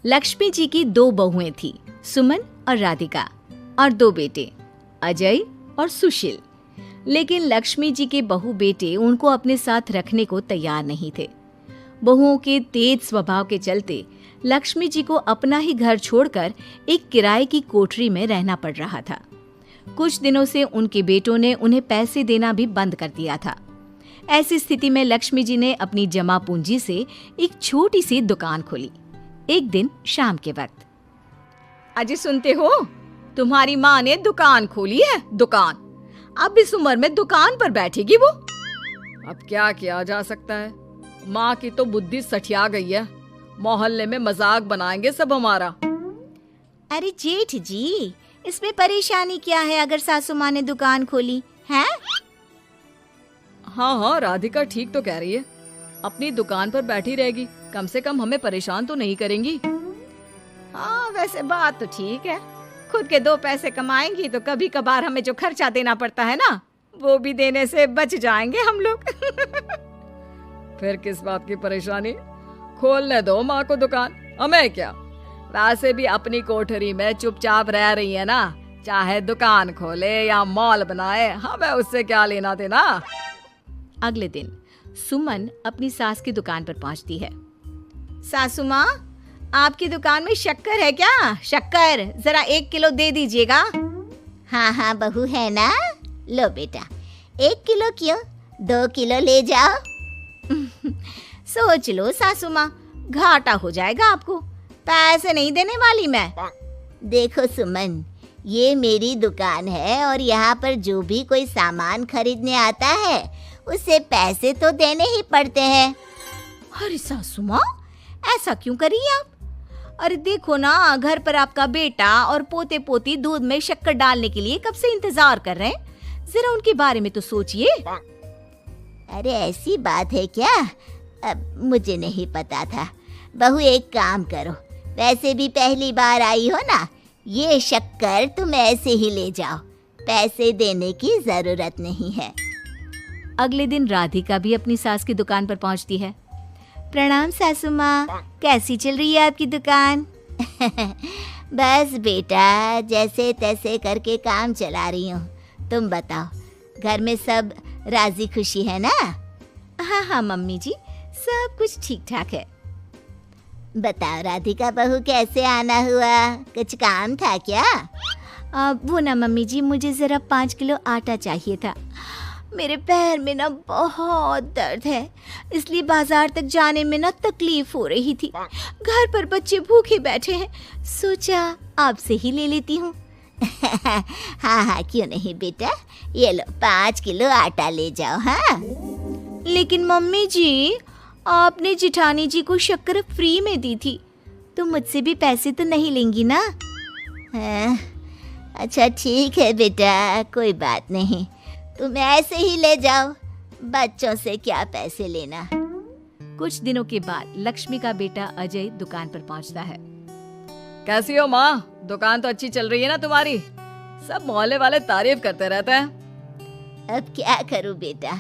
लक्ष्मी जी की 2 बहुएं थी, सुमन और राधिका, और 2 बेटे, अजय और सुशील। लेकिन लक्ष्मी जी के बहू बेटे उनको अपने साथ रखने को तैयार नहीं थे। बहुओं के तेज स्वभाव के चलते लक्ष्मी जी को अपना ही घर छोड़कर एक किराए की कोठरी में रहना पड़ रहा था। कुछ दिनों से उनके बेटों ने उन्हें पैसे देना भी बंद कर दिया था। ऐसी स्थिति में लक्ष्मी जी ने अपनी जमा पूंजी से एक छोटी सी दुकान खोली। एक दिन शाम के वक्त, अजय सुनते हो, तुम्हारी माँ ने दुकान खोली है। दुकान अब इस उम्र में दुकान पर बैठेगी वो। अब क्या किया जा सकता है, माँ की तो बुद्धि सठिया गई है। मोहल्ले में मजाक बनाएंगे सब हमारा। अरे जेठ जी, इसमें परेशानी क्या है अगर सासू माँ ने दुकान खोली है? हाँ, राधिका ठीक तो कह रही है। अपनी दुकान पर बैठी रहेगी, कम से कम हमें परेशान तो नहीं करेंगी। हाँ, वैसे बात तो ठीक है। खुद के 2 पैसे कमाएंगी तो कभी कभार हमें जो खर्चा देना पड़ता है ना, वो भी देने से बच जाएंगे हम लोग। फिर किस बात की परेशानी, खोलने दो माँ को दुकान, हमें क्या। वैसे भी अपनी कोठरी में चुपचाप रह रही है ना, चाहे दुकान खोले या मॉल बनाए, हमें उससे क्या लेना देना। अगले दिन सुमन अपनी सास की दुकान पर पहुंचती है। सासू माँ, आपकी दुकान में शक्कर है क्या? शक्कर जरा 1 किलो दे दीजिएगा। हाँ बहू है ना, लो बेटा, 1 किलो क्यों, 2 किलो ले जाओ। सोच लो सासू माँ, घाटा हो जाएगा आपको, पैसे नहीं देने वाली मैं। देखो सुमन, ये मेरी दुकान है और यहाँ पर जो भी कोई सामान खरीदने आता है उसे पैसे तो देने ही पड़ते हैं। अरे सासू माँ, ऐसा क्यों करी आप? अरे देखो ना, घर पर आपका बेटा और पोते पोती दूध में शक्कर डालने के लिए कब से इंतजार कर रहे हैं। जरा उनके बारे में तो सोचिए। अरे ऐसी बात है क्या? अब मुझे नहीं पता था। बहू एक काम करो, वैसे भी पहली बार आई हो ना, ये शक्कर तुम ऐसे ही ले जाओ, पैसे देने की जरूरत नहीं है। अगले दिन राधिका भी अपनी सास की दुकान पर पहुंचती है। प्रणाम सासू माँ, कैसी चल रही है आपकी दुकान? बस बेटा, जैसे तैसे करके काम चला रही हूँ। तुम बताओ, घर में सब राजी खुशी है ना? हाँ मम्मी जी, सब कुछ ठीक ठाक है। बताओ राधिका बहू, कैसे आना हुआ? कुछ काम था क्या? वो ना मम्मी जी, मुझे जरा 5 किलो आटा चाहिए था। मेरे पैर में ना बहुत दर्द है, इसलिए बाजार तक जाने में ना तकलीफ हो रही थी। घर पर बच्चे भूखे बैठे हैं, सोचा आपसे ही ले लेती हूँ। हाँ, क्यों नहीं बेटा, ये लो 5 किलो आटा ले जाओ। हाँ, लेकिन मम्मी जी, आपने जिठानी जी को शक्कर फ्री में दी थी, तो मुझसे भी पैसे तो नहीं लेंगी ना? हाँ, अच्छा ठीक है बेटा, कोई बात नहीं, तुम ऐसे ही ले जाओ, बच्चों से क्या पैसे लेना। कुछ दिनों के बाद लक्ष्मी का बेटा अजय दुकान पर पहुंचता है। कैसी हो माँ, दुकान तो अच्छी चल रही है ना तुम्हारी? सब मोहल्ले वाले तारीफ करते रहते हैं। अब क्या करूं बेटा,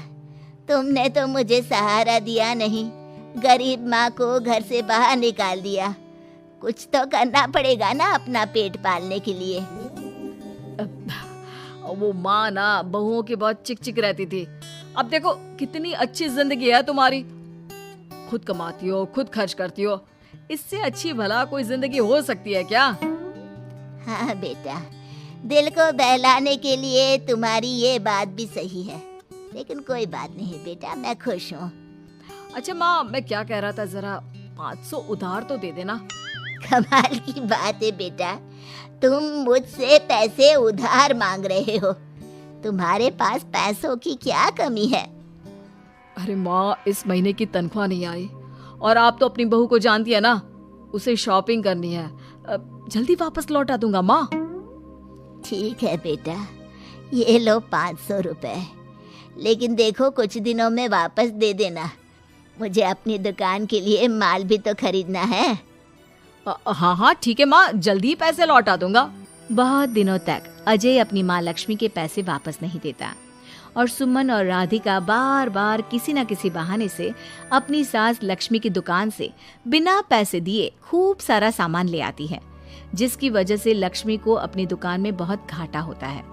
तुमने तो मुझे सहारा दिया नहीं, गरीब माँ को घर से बाहर निकाल दिया। कुछ तो करना पड़ेगा ना अपना पेट पालने के लिए। वो माँ ना बहुओं की बहुत चिक चिक रहती थी। अब देखो कितनी अच्छी जिंदगी है तुम्हारी, खुद कमाती हो, खुद खर्च करती हो, इससे अच्छी भला कोई जिंदगी हो सकती है क्या? हाँ बेटा, दिल को बहलाने के लिए तुम्हारी ये बात भी सही है, लेकिन कोई बात नहीं बेटा, मैं खुश हूँ। अच्छा माँ, मैं क्या कह रहा था, जरा 500 उधार तो दे देना। कमाल की बात है बेटा, तुम मुझसे पैसे उधार मांग रहे हो। तुम्हारे पास पैसों की क्या कमी है? अरे माँ, इस महीने की तनख्वाह नहीं आई और आप तो अपनी बहू को जानती है ना, उसे शॉपिंग करनी है, जल्दी वापस लौटा दूंगा माँ। ठीक है बेटा, ये लो 500 रुपए, लेकिन देखो कुछ दिनों में वापस दे देना, मुझे अपनी दुकान के लिए माल भी तो खरीदना है। हाँ ठीक है माँ, जल्दी पैसे लौटा दूंगा। बहुत दिनों तक अजय अपनी माँ लक्ष्मी के पैसे वापस नहीं देता और सुमन और राधिका बार बार किसी न किसी बहाने से अपनी सास लक्ष्मी की दुकान से बिना पैसे दिए खूब सारा सामान ले आती है, जिसकी वजह से लक्ष्मी को अपनी दुकान में बहुत घाटा होता है।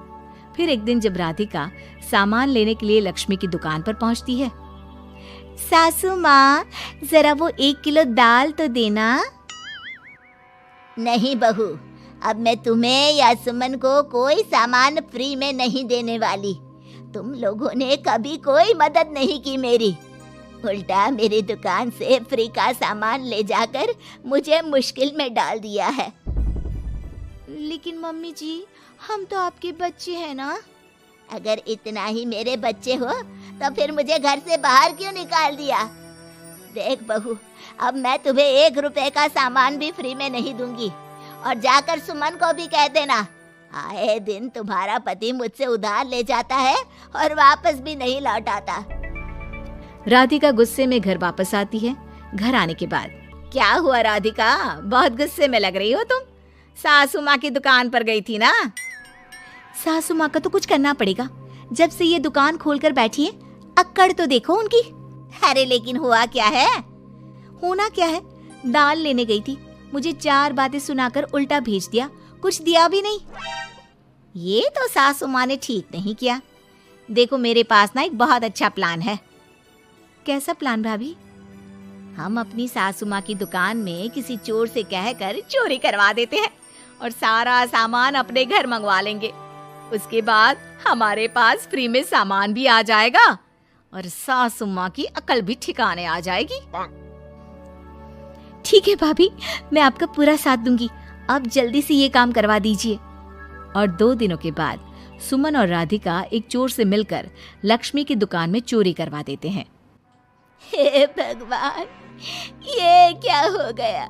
फिर एक दिन जब राधिका सामान लेने के लिए लक्ष्मी की दुकान पर पहुंचती है, सासू माँ, जरा वो 1 किलो दाल तो देना। नहीं बहू, अब मैं तुम्हें या सुमन को कोई सामान फ्री में नहीं देने वाली। तुम लोगों ने कभी कोई मदद नहीं की मेरी, उल्टा मेरी दुकान से फ्री का सामान ले जाकर मुझे मुश्किल में डाल दिया है। लेकिन मम्मी जी, हम तो आपके बच्चे हैं ना। अगर इतना ही मेरे बच्चे हो तो फिर मुझे घर से बाहर क्यों निकाल दिया? देख बहू, अब मैं तुम्हें 1 रुपए का सामान भी फ्री में नहीं दूंगी। और जाकर सुमन को भी कह देना, आए दिन तुम्हारा पति मुझसे उधार ले जाता है और वापस भी नहीं लौटाता। राधिका गुस्से में घर वापस आती है। घर आने के बाद, क्या हुआ राधिका, बहुत गुस्से में लग रही हो तुम? सासू माँ की दुकान पर गई थी ना? सासू माँ का तो कुछ करना पड़ेगा, जब से ये दुकान खोलकर बैठी है। अक्कड़ तो देखो उनकी। अरे लेकिन हुआ क्या है? होना क्या है, दाल लेने गई थी, मुझे 4 बातें सुनाकर उल्टा भेज दिया, कुछ दिया भी नहीं। ये तो सासू माँ ने ठीक नहीं किया। देखो मेरे पास ना एक बहुत अच्छा प्लान है। कैसा प्लान भाभी? हम अपनी सासू माँ की दुकान में किसी चोर से कहकर चोरी करवा देते हैं और सारा सामान अपने घर मंगवा लेंगे। उसके बाद हमारे पास फ्री में सामान भी आ जाएगा और सासू माँ की अकल भी ठिकाने आ जाएगी। ठीक है भाभी, मैं आपका पूरा साथ दूंगी। अब जल्दी से ये काम करवा दीजिए। और 2 दिनों के बाद सुमन और राधिका एक चोर से मिलकर लक्ष्मी की दुकान में चोरी करवा देते हैं। हे भगवान, ये क्या हो गया?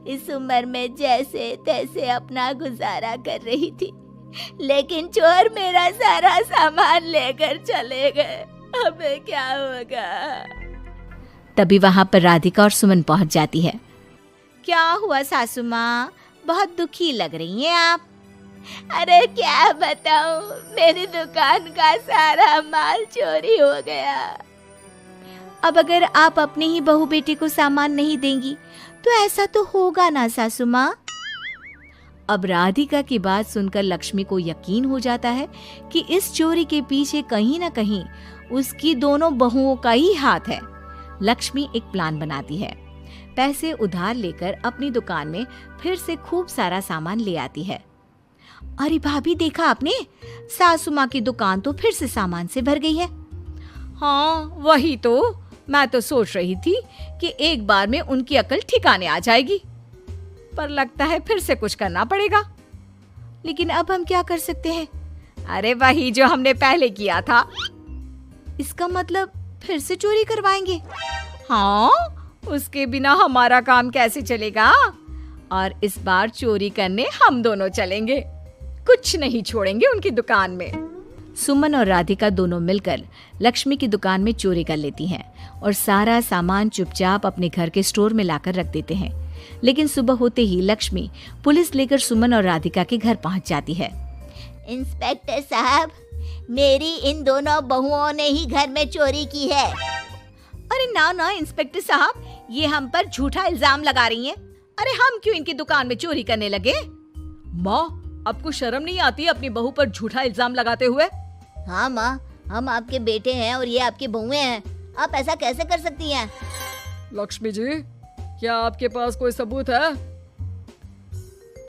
इस उम्र में जैसे तैसे अपना गुजारा कर रही थी, लेकिन चोर मेरा सारा सामान लेकर चले गए। अबे क्या होगा? तभी वहां पर राधिका और सुमन पहुंच जाती है। क्या हुआ सासू माँ, बहुत दुखी लग रही हैं आप? अरे क्या बताऊं, मेरी दुकान का सारा माल चोरी हो गया। अब अगर आप अपने ही बहू बेटे को सामान नहीं देंगी तो ऐसा तो होगा ना सासू माँ। अब राधिका की बात सुनकर लक्ष्मी को यकीन हो जाता है कि इस चोरी के पीछे कहीं ना कहीं उसकी दोनों बहुओं का ही हाथ है। लक्ष्मी एक प्लान बनाती है, पैसे उधार लेकर अपनी दुकान में फिर से खूब सारा सामान ले आती है। अरे भाभी, देखा आपने, सासू माँ की दुकान तो फिर से सामान से भर गई है। हाँ वही तो, मैं तो सोच रही थी कि एक बार में उनकी अकल ठिकाने आ जाएगी, पर लगता है फिर से कुछ करना पड़ेगा। लेकिन अब हम क्या कर सकते हैं? अरे वही जो हमने पहले किया था। इसका मतलब फिर से चोरी करवाएंगे? हाँ, उसके बिना हमारा काम कैसे चलेगा? और इस बार चोरी करने हम दोनों चलेंगे, कुछ नहीं छोड़ेंगे उनकी दुकान में। सुमन और राधिका दोनों मिलकर लक्ष्मी की दुकान में चोरी कर लेती हैं और सारा सामान चुपचाप अपने घर के स्टोर में लाकर रख देते हैं। लेकिन सुबह होते ही लक्ष्मी पुलिस लेकर सुमन और राधिका के घर पहुंच जाती है। इंस्पेक्टर साहब, मेरी इन दोनों बहुओं ने ही घर में चोरी की है। अरे ना ना इंस्पेक्टर साहब, ये हम पर झूठा इल्जाम लगा रही हैं। अरे हम क्यों इनकी दुकान में चोरी करने लगे? माँ, आपको शर्म नहीं आती अपनी बहू पर झूठा इल्जाम लगाते हुए? हाँ माँ, हम आपके बेटे हैं और ये आपकी बहुएं हैं, आप ऐसा कैसे कर सकती हैं? लक्ष्मी जी, क्या आपके पास कोई सबूत है?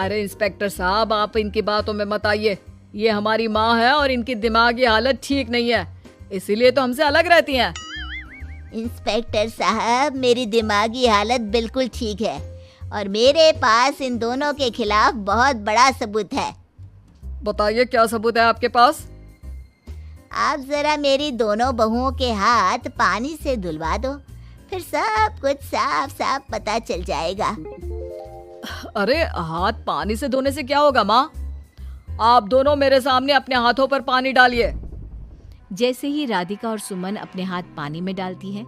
अरे इंस्पेक्टर साहब, आप इनकी बातों में मत आइए। ये हमारी माँ है और इनकी दिमागी हालत ठीक नहीं है, इसीलिए तो हमसे अलग रहती हैं। इंस्पेक्टर साहब, मेरी दिमागी हालत बिल्कुल ठीक है और मेरे पास इन दोनों के खिलाफ बहुत बड़ा सबूत है। बताइए, क्या सबूत है आपके पास? आप जरा मेरी दोनों बहुओं के हाथ पानी से धुलवा दो, फिर सब कुछ साफ साफ पता चल जाएगा। अरे हाथ पानी से धोने से क्या होगा माँ? आप दोनों मेरे सामने अपने हाथों पर पानी डालिए। जैसे ही राधिका और सुमन अपने हाथ पानी में डालती हैं,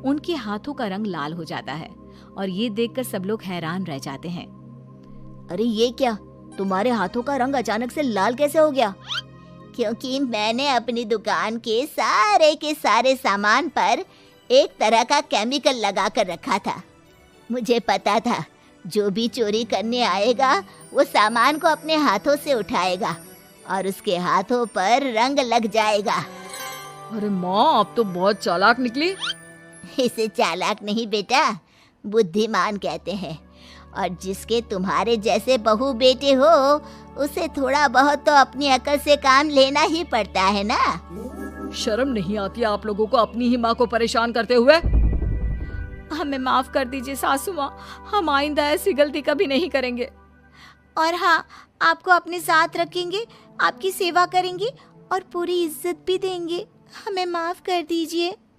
उनके हाथों का रंग लाल हो जाता है और ये देखकर सब लोग हैरान रह जाते हैं। अरे ये क्या, तुम्हारे हाथों का रंग अचानक से लाल कैसे हो गया? क्योंकि मैंने अपनी दुकान के सारे सामान पर एक तरह का केमिकल लगा कर रखा था। मुझे पता था जो भी चोरी करने आएगा वो सामान को अपने हाथों से उठाएगा और उसके हाथों पर रंग लग जाएगा। अरे माँ, आप तो बहुत चालाक निकली। इसे चालाक नहीं बेटा, बुद्धिमान कहते हैं। और जिसके तुम्हारे जैसे बहू बेटे हो उसे थोड़ा बहुत तो अपनी अकल से काम लेना ही पड़ता है ना। शर्म नहीं आती आप लोगों को अपनी ही माँ को परेशान करते हुए? हमें माफ कर दीजिए सासू माँ, हम आइंदा ऐसी गलती कभी नहीं करेंगे। और हाँ, आपको अपने साथ रखेंगे, आपकी सेवा करेंगे और पूरी इज्जत भी देंगे। हमें माफ कर दीजिए।